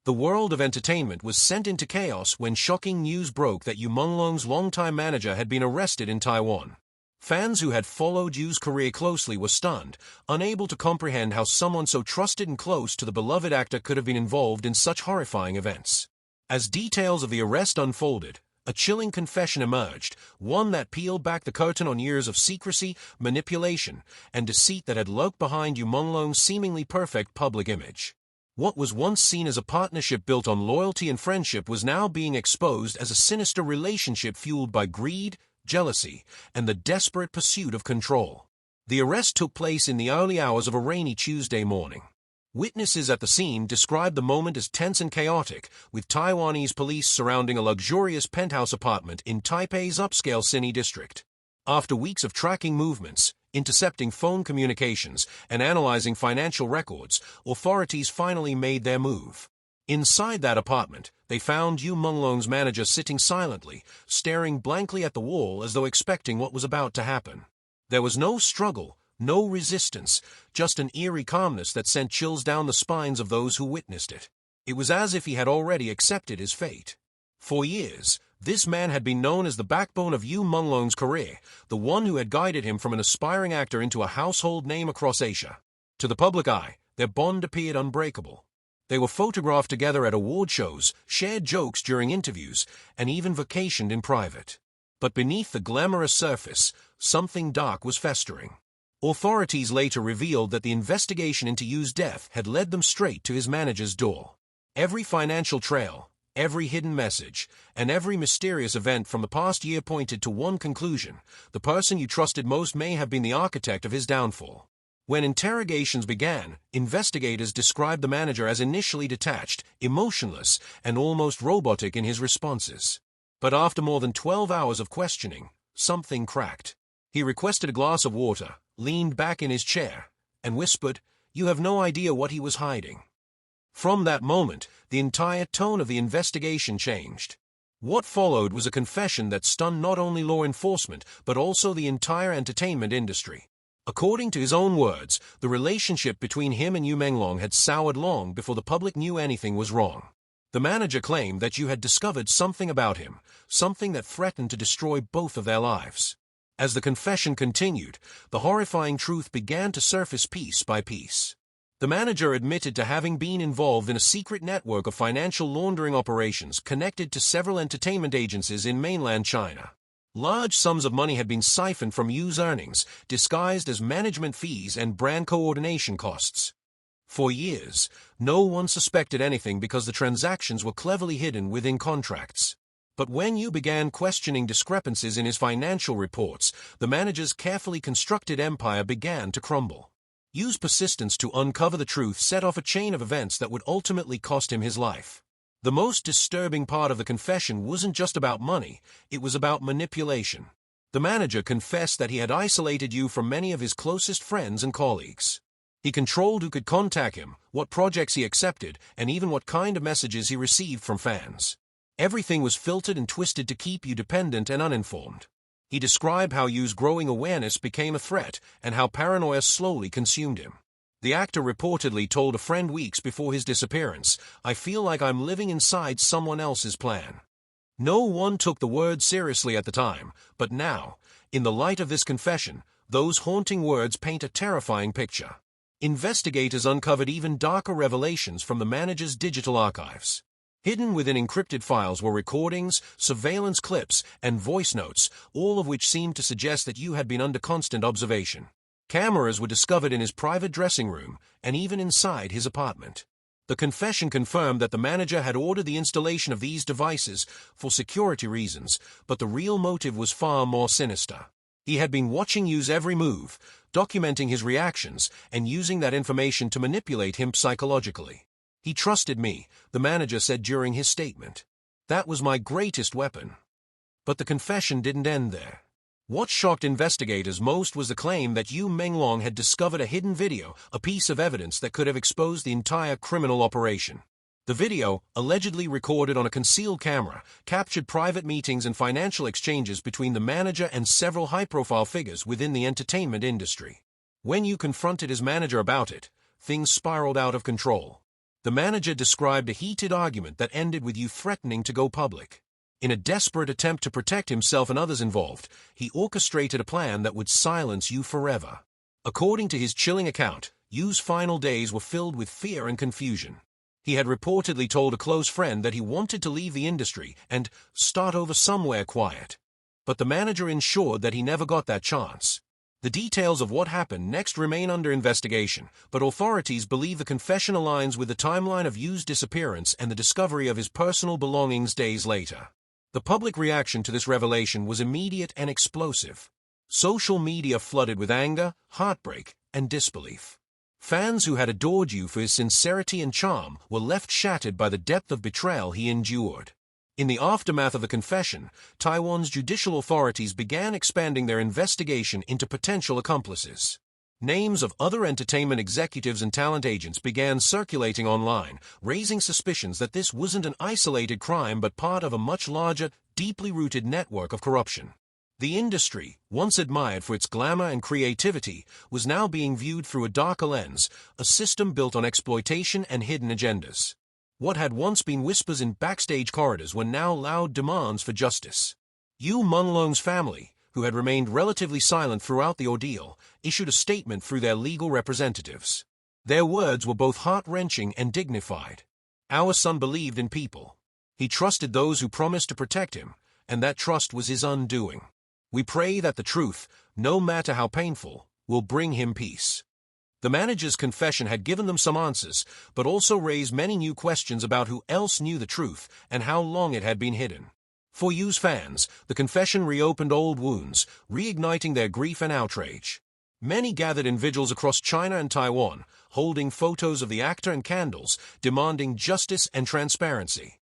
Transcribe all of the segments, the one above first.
The world of entertainment was sent into chaos when shocking news broke that Yu Menglong's longtime manager had been arrested in Taiwan. Fans who had followed Yu's career closely were stunned, unable to comprehend how someone so trusted and close to the beloved actor could have been involved in such horrifying events. As details of the arrest unfolded, a chilling confession emerged, one that peeled back the curtain on years of secrecy, manipulation, and deceit that had lurked behind Yu Menglong's seemingly perfect public image. What was once seen as a partnership built on loyalty and friendship was now being exposed as a sinister relationship fueled by greed, jealousy, and the desperate pursuit of control. The arrest took place in the early hours of a rainy Tuesday morning. Witnesses at the scene described the moment as tense and chaotic, with Taiwanese police surrounding a luxurious penthouse apartment in Taipei's upscale city district. After weeks of tracking movements, intercepting phone communications, and analyzing financial records, authorities finally made their move. Inside that apartment, they found Yu Menglong's manager sitting silently, staring blankly at the wall as though expecting what was about to happen. There was no struggle, no resistance, just an eerie calmness that sent chills down the spines of those who witnessed it. It was as if he had already accepted his fate. For years, this man had been known as the backbone of Yu Menglong's career, the one who had guided him from an aspiring actor into a household name across Asia. To the public eye, their bond appeared unbreakable. They were photographed together at award shows, shared jokes during interviews, and even vacationed in private. But beneath the glamorous surface, something dark was festering. Authorities later revealed that the investigation into Yu's death had led them straight to his manager's door. Every financial trail, every hidden message, and every mysterious event from the past year pointed to one conclusion: the person you trusted most may have been the architect of his downfall. When interrogations began, investigators described the manager as initially detached, emotionless, and almost robotic in his responses. But after more than 12 hours of questioning, something cracked. He requested a glass of water, leaned back in his chair, and whispered, "You have no idea what he was hiding." From that moment, the entire tone of the investigation changed. What followed was a confession that stunned not only law enforcement, but also the entire entertainment industry. According to his own words, the relationship between him and Yu Menglong had soured long before the public knew anything was wrong. The manager claimed that Yu had discovered something about him, something that threatened to destroy both of their lives. As the confession continued, the horrifying truth began to surface piece by piece. The manager admitted to having been involved in a secret network of financial laundering operations connected to several entertainment agencies in mainland China. Large sums of money had been siphoned from Yu's earnings, disguised as management fees and brand coordination costs. For years, no one suspected anything because the transactions were cleverly hidden within contracts. But when Yu began questioning discrepancies in his financial reports, the manager's carefully constructed empire began to crumble. Yu's persistence to uncover the truth set off a chain of events that would ultimately cost him his life. The most disturbing part of the confession wasn't just about money, it was about manipulation. The manager confessed that he had isolated Yu from many of his closest friends and colleagues. He controlled who could contact him, what projects he accepted, and even what kind of messages he received from fans. Everything was filtered and twisted to keep Yu dependent and uninformed. He described how Yu's growing awareness became a threat and how paranoia slowly consumed him. The actor reportedly told a friend weeks before his disappearance, "I feel like I'm living inside someone else's plan." No one took the words seriously at the time, but now, in the light of this confession, those haunting words paint a terrifying picture. Investigators uncovered even darker revelations from the manager's digital archives. Hidden within encrypted files were recordings, surveillance clips, and voice notes, all of which seemed to suggest that Yu had been under constant observation. Cameras were discovered in his private dressing room, and even inside his apartment. The confession confirmed that the manager had ordered the installation of these devices for security reasons, but the real motive was far more sinister. He had been watching Yu's every move, documenting his reactions, and using that information to manipulate him psychologically. "He trusted me," the manager said during his statement. "That was my greatest weapon." But the confession didn't end there. What shocked investigators most was the claim that Yu Menglong had discovered a hidden video, a piece of evidence that could have exposed the entire criminal operation. The video, allegedly recorded on a concealed camera, captured private meetings and financial exchanges between the manager and several high-profile figures within the entertainment industry. When Yu confronted his manager about it, things spiraled out of control. The manager described a heated argument that ended with Yu threatening to go public. In a desperate attempt to protect himself and others involved, he orchestrated a plan that would silence Yu forever. According to his chilling account, Yu's final days were filled with fear and confusion. He had reportedly told a close friend that he wanted to leave the industry and start over somewhere quiet. But the manager ensured that he never got that chance. The details of what happened next remain under investigation, but authorities believe the confession aligns with the timeline of Yu's disappearance and the discovery of his personal belongings days later. The public reaction to this revelation was immediate and explosive. Social media flooded with anger, heartbreak, and disbelief. Fans who had adored Yu for his sincerity and charm were left shattered by the depth of betrayal he endured. In the aftermath of the confession, Taiwan's judicial authorities began expanding their investigation into potential accomplices. Names of other entertainment executives and talent agents began circulating online, raising suspicions that this wasn't an isolated crime but part of a much larger, deeply rooted network of corruption. The industry, once admired for its glamour and creativity, was now being viewed through a darker lens, a system built on exploitation and hidden agendas. What had once been whispers in backstage corridors were now loud demands for justice. Yu Menglong's family, who had remained relatively silent throughout the ordeal, issued a statement through their legal representatives. Their words were both heart-wrenching and dignified. "Our son believed in people. He trusted those who promised to protect him, and that trust was his undoing. We pray that the truth, no matter how painful, will bring him peace." The manager's confession had given them some answers, but also raised many new questions about who else knew the truth and how long it had been hidden. For Yu's fans, the confession reopened old wounds, reigniting their grief and outrage. Many gathered in vigils across China and Taiwan, holding photos of the actor and candles, demanding justice and transparency.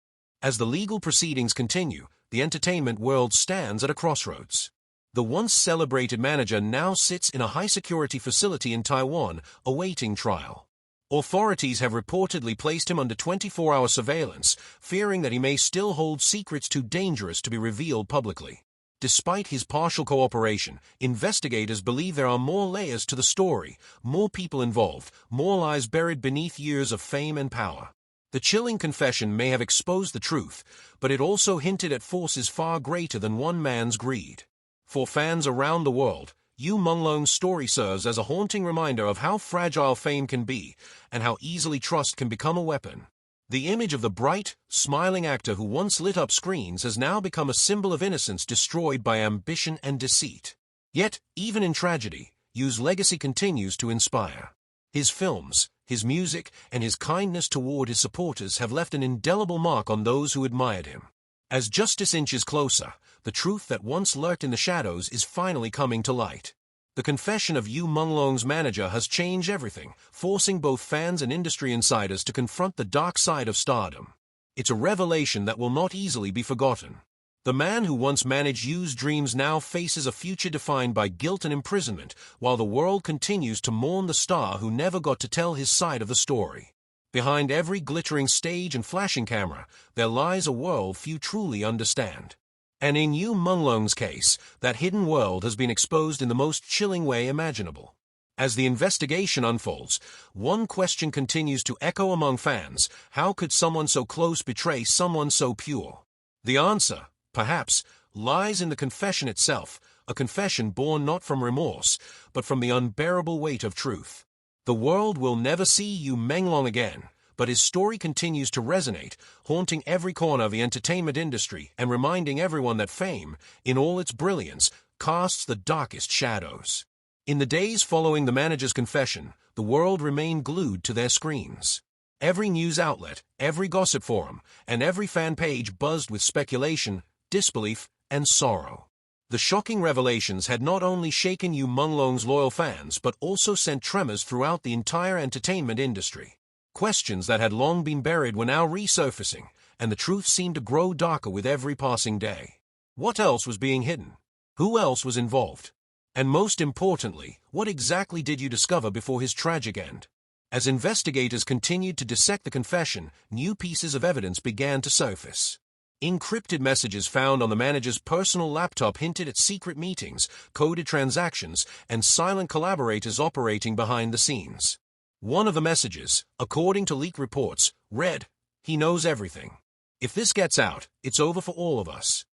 As the legal proceedings continue, the entertainment world stands at a crossroads. The once celebrated manager now sits in a high-security facility in Taiwan, awaiting trial. Authorities have reportedly placed him under 24-hour surveillance, fearing that he may still hold secrets too dangerous to be revealed publicly. Despite his partial cooperation, investigators believe there are more layers to the story, more people involved, more lies buried beneath years of fame and power. The chilling confession may have exposed the truth, but it also hinted at forces far greater than one man's greed. For fans around the world, Yu Menglong's story serves as a haunting reminder of how fragile fame can be and how easily trust can become a weapon. The image of the bright, smiling actor who once lit up screens has now become a symbol of innocence destroyed by ambition and deceit. Yet, even in tragedy, Yu's legacy continues to inspire. His films, his music, and his kindness toward his supporters have left an indelible mark on those who admired him. As justice inches closer, the truth that once lurked in the shadows is finally coming to light. The confession of Yu Menglong's manager has changed everything, forcing both fans and industry insiders to confront the dark side of stardom. It's a revelation that will not easily be forgotten. The man who once managed Yu's dreams now faces a future defined by guilt and imprisonment, while the world continues to mourn the star who never got to tell his side of the story. Behind every glittering stage and flashing camera, there lies a world few truly understand. And in Yu Menglong's case, that hidden world has been exposed in the most chilling way imaginable. As the investigation unfolds, one question continues to echo among fans: how could someone so close betray someone so pure? The answer, perhaps, lies in the confession itself, a confession born not from remorse, but from the unbearable weight of truth. The world will never see Yu Menglong again, but his story continues to resonate, haunting every corner of the entertainment industry and reminding everyone that fame, in all its brilliance, casts the darkest shadows. In the days following the manager's confession, the world remained glued to their screens. Every news outlet, every gossip forum, and every fan page buzzed with speculation, disbelief, and sorrow. The shocking revelations had not only shaken Yu Menglong's loyal fans but also sent tremors throughout the entire entertainment industry. Questions that had long been buried were now resurfacing, and the truth seemed to grow darker with every passing day. What else was being hidden? Who else was involved? And most importantly, what exactly did you discover before his tragic end? As investigators continued to dissect the confession, new pieces of evidence began to surface. Encrypted messages found on the manager's personal laptop hinted at secret meetings, coded transactions, and silent collaborators operating behind the scenes. One of the messages, according to leak reports, read, "He knows everything. If this gets out, it's over for all of us."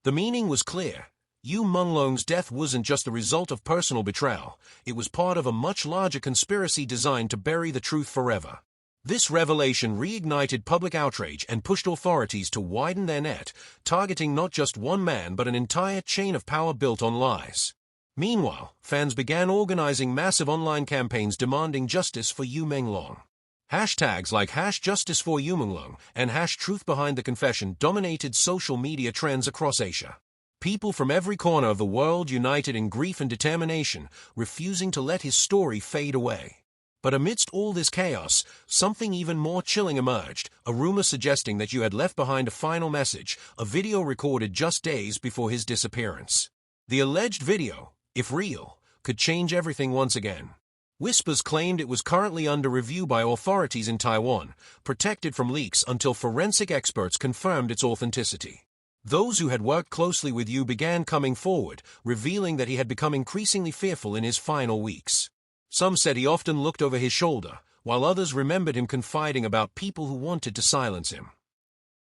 The meaning was clear. Yu Menglong's death wasn't just the result of personal betrayal, it was part of a much larger conspiracy designed to bury the truth forever. This revelation reignited public outrage and pushed authorities to widen their net, targeting not just one man but an entire chain of power built on lies. Meanwhile, fans began organizing massive online campaigns demanding justice for Yu Menglong. Hashtags like #JusticeForYuMenglong and #TruthBehindTheConfession dominated social media trends across Asia. People from every corner of the world united in grief and determination, refusing to let his story fade away. But amidst all this chaos, something even more chilling emerged, a rumor suggesting that Yu had left behind a final message, a video recorded just days before his disappearance. The alleged video, if real, could change everything once again. Whispers claimed it was currently under review by authorities in Taiwan, protected from leaks until forensic experts confirmed its authenticity. Those who had worked closely with Yu began coming forward, revealing that he had become increasingly fearful in his final weeks. Some said he often looked over his shoulder, while others remembered him confiding about people who wanted to silence him.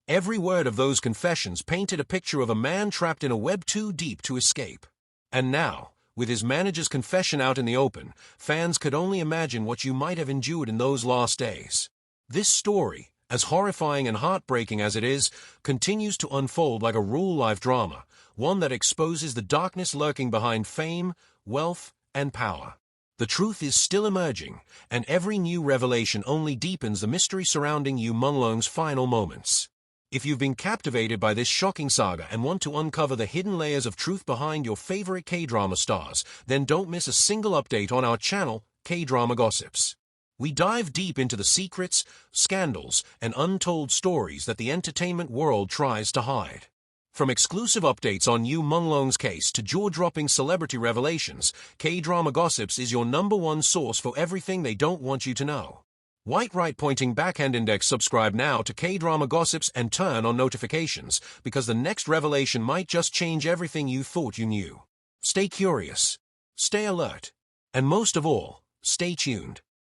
Every word of those confessions painted a picture of a man trapped in a web too deep to escape. And now, with his manager's confession out in the open, fans could only imagine what Yu might have endured in those last days. This story, as horrifying and heartbreaking as it is, continues to unfold like a real-life drama, one that exposes the darkness lurking behind fame, wealth, and power. The truth is still emerging, and every new revelation only deepens the mystery surrounding Yu Menglong's final moments. If you've been captivated by this shocking saga and want to uncover the hidden layers of truth behind your favorite K-drama stars, then don't miss a single update on our channel, K-Drama Gossips. We dive deep into the secrets, scandals, and untold stories that the entertainment world tries to hide. From exclusive updates on Yu Menglong's case to jaw-dropping celebrity revelations, K-Drama Gossips is your #1 source for everything they don't want you to know. Right pointing backhand index, subscribe now to K-Drama Gossips and turn on notifications, because the next revelation might just change everything you thought you knew. Stay curious, stay alert, and most of all, stay tuned.